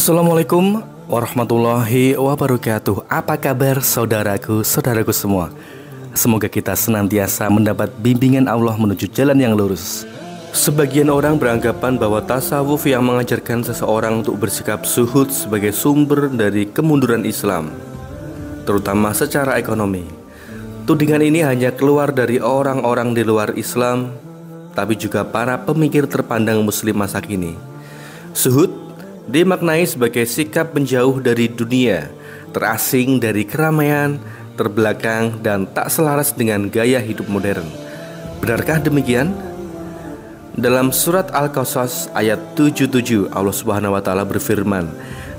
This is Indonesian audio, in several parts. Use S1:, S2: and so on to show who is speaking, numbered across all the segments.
S1: Assalamualaikum warahmatullahi wabarakatuh. Apa kabar saudaraku, saudaraku semua? Semoga kita senantiasa mendapat bimbingan Allah menuju jalan yang lurus. Sebagian orang beranggapan bahwa tasawuf yang mengajarkan seseorang untuk bersikap zuhud sebagai sumber dari kemunduran Islam, terutama secara ekonomi. Tudingan ini hanya keluar dari orang-orang di luar Islam, tapi juga para pemikir terpandang muslim masa kini. Zuhud dimaknai sebagai sikap menjauh dari dunia, terasing dari keramaian, terbelakang, dan tak selaras dengan gaya hidup modern. Benarkah demikian? Dalam surat Al-Qasas ayat 77, Allah Subhanahu wa taala berfirman,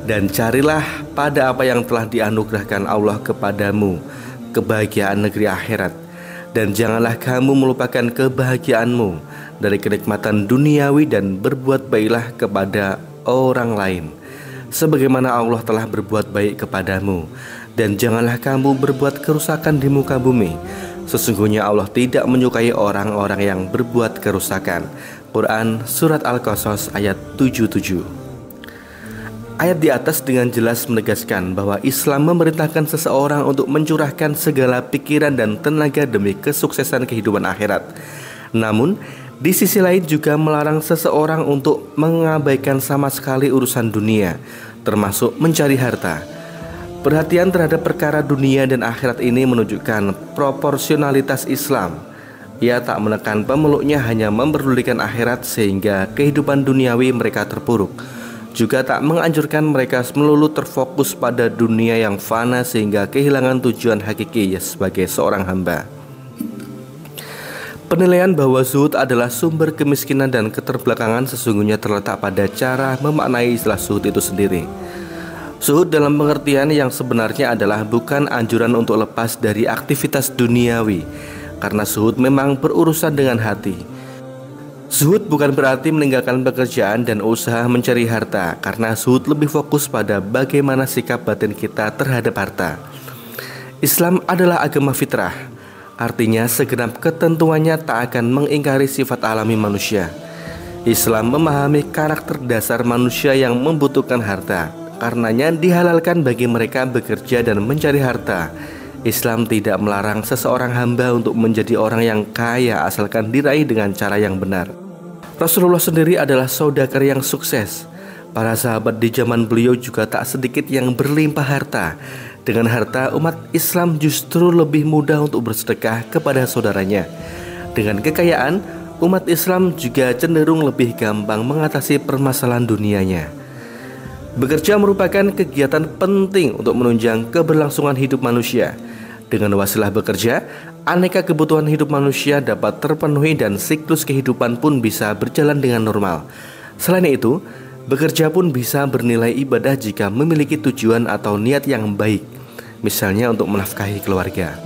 S1: "Dan carilah pada apa yang telah dianugerahkan Allah kepadamu kebahagiaan negeri akhirat, dan janganlah kamu melupakan kebahagiaanmu dari kenikmatan duniawi, dan berbuat baiklah kepada orang lain sebagaimana Allah telah berbuat baik kepadamu, dan janganlah kamu berbuat kerusakan di muka bumi. Sesungguhnya Allah tidak menyukai orang-orang yang berbuat kerusakan." Quran Surat Al-Qasas ayat 77. Ayat di atas dengan jelas menegaskan bahwa Islam memerintahkan seseorang untuk mencurahkan segala pikiran dan tenaga demi kesuksesan kehidupan akhirat. Namun di sisi lain juga melarang seseorang untuk mengabaikan sama sekali urusan dunia, termasuk mencari harta. Perhatian terhadap perkara dunia dan akhirat ini menunjukkan proporsionalitas Islam. Ia tak menekan pemeluknya hanya memperdulikan akhirat sehingga kehidupan duniawi mereka terpuruk. Juga tak menganjurkan mereka melulu terfokus pada dunia yang fana sehingga kehilangan tujuan hakiki sebagai seorang hamba. Penilaian bahwa zuhud adalah sumber kemiskinan dan keterbelakangan sesungguhnya terletak pada cara memaknai istilah zuhud itu sendiri. Zuhud dalam pengertian yang sebenarnya adalah bukan anjuran untuk lepas dari aktivitas duniawi, karena zuhud memang berurusan dengan hati. Zuhud bukan berarti meninggalkan pekerjaan dan usaha mencari harta, karena zuhud lebih fokus pada bagaimana sikap batin kita terhadap harta. Islam adalah agama fitrah, artinya segenap ketentuannya tak akan mengingkari sifat alami manusia. Islam memahami karakter dasar manusia yang membutuhkan harta, karenanya dihalalkan bagi mereka bekerja dan mencari harta. Islam tidak melarang seseorang hamba untuk menjadi orang yang kaya asalkan diraih dengan cara yang benar. Rasulullah sendiri adalah saudagar yang sukses. Para sahabat di zaman beliau juga tak sedikit yang berlimpah harta. Dengan harta, umat Islam justru lebih mudah untuk bersedekah kepada saudaranya. Dengan kekayaan, umat Islam juga cenderung lebih gampang mengatasi permasalahan dunianya. Bekerja merupakan kegiatan penting untuk menunjang keberlangsungan hidup manusia. Dengan wasilah bekerja, aneka kebutuhan hidup manusia dapat terpenuhi dan siklus kehidupan pun bisa berjalan dengan normal. Selain itu, bekerja pun bisa bernilai ibadah jika memiliki tujuan atau niat yang baik, misalnya untuk menafkahi keluarga.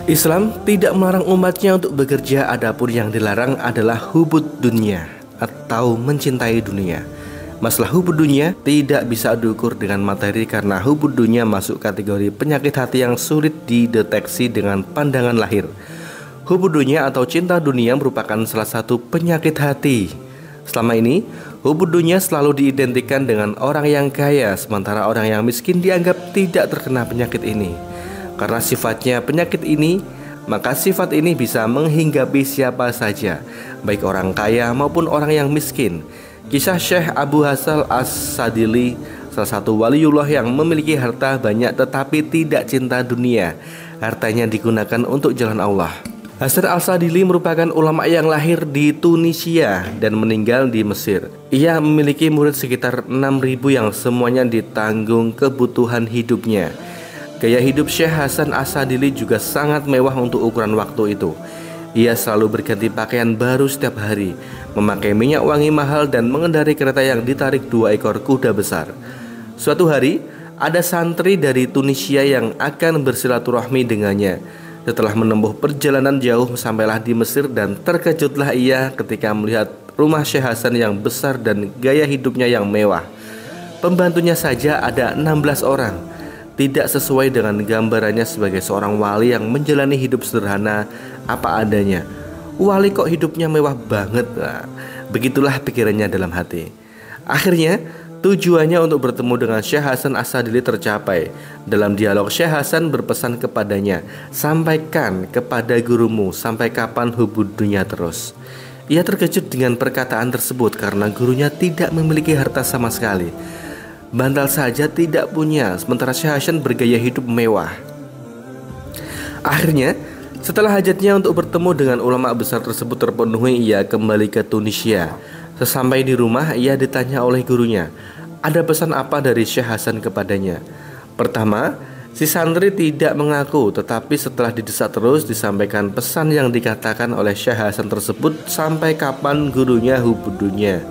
S1: Islam tidak melarang umatnya untuk bekerja, adapun yang dilarang adalah hubud dunia atau mencintai dunia. Masalah hubud dunia tidak bisa diukur dengan materi karena hubud dunia masuk kategori penyakit hati yang sulit dideteksi dengan pandangan lahir. Hubud dunia atau cinta dunia merupakan salah satu penyakit hati. Selama ini, hubud dunia selalu diidentikan dengan orang yang kaya, sementara orang yang miskin dianggap tidak terkena penyakit ini. Karena sifatnya penyakit ini, maka sifat ini bisa menghinggapi siapa saja, baik orang kaya maupun orang yang miskin. Kisah Syekh Abu Hasan As-Sadili, salah satu waliullah yang memiliki harta banyak tetapi tidak cinta dunia. Hartanya digunakan untuk jalan Allah. Hasan Al-Sadili merupakan ulama yang lahir di Tunisia dan meninggal di Mesir. Ia memiliki murid sekitar 6.000 yang semuanya ditanggung kebutuhan hidupnya. Gaya hidup Syekh Hasan As-Sadili juga sangat mewah untuk ukuran waktu itu. Ia selalu berganti pakaian baru setiap hari, memakai minyak wangi mahal, dan mengendarai kereta yang ditarik 2 ekor kuda besar. Suatu hari, ada santri dari Tunisia yang akan bersilaturahmi dengannya. Setelah menempuh perjalanan jauh, sampailah di Mesir dan terkejutlah ia ketika melihat rumah Syekh Hasan yang besar dan gaya hidupnya yang mewah. Pembantunya saja ada 16 orang. Tidak sesuai dengan gambarannya sebagai seorang wali yang menjalani hidup sederhana apa adanya. Wali kok hidupnya mewah banget? Nah, begitulah pikirannya dalam hati. Akhirnya Tujuannya untuk bertemu dengan Syekh Hasan As-Sadili tercapai. Dalam dialog, Syekh Hasan berpesan kepadanya, "Sampaikan kepada gurumu sampai kapan hubud dunia terus." Ia terkejut dengan perkataan tersebut karena gurunya tidak memiliki harta sama sekali. Bantal saja tidak punya, sementara Syekh Hasan bergaya hidup mewah. Akhirnya, setelah hajatnya untuk bertemu dengan ulama besar tersebut terpenuhi, ia kembali ke Tunisia. Sesampai di rumah, ia ditanya oleh gurunya, ada pesan apa dari Syekh Hasan kepadanya? Pertama, si santri tidak mengaku, tetapi setelah didesak terus disampaikan pesan yang dikatakan oleh Syekh Hasan tersebut sampai kapan gurunya hubudunya.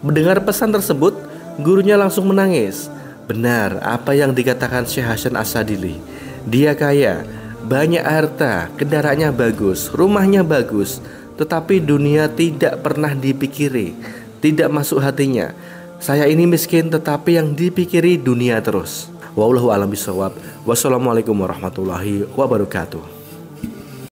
S1: Mendengar pesan tersebut, gurunya langsung menangis. Benar apa yang dikatakan Syekh Hasan As-Sadili. Dia kaya, banyak harta, kendaraannya bagus, rumahnya bagus, tetapi dunia tidak pernah dipikiri, tidak masuk hatinya. Saya ini miskin tetapi yang dipikiri dunia terus. Wallahu a'lam bishawab. Wassalamualaikum warahmatullahi wabarakatuh.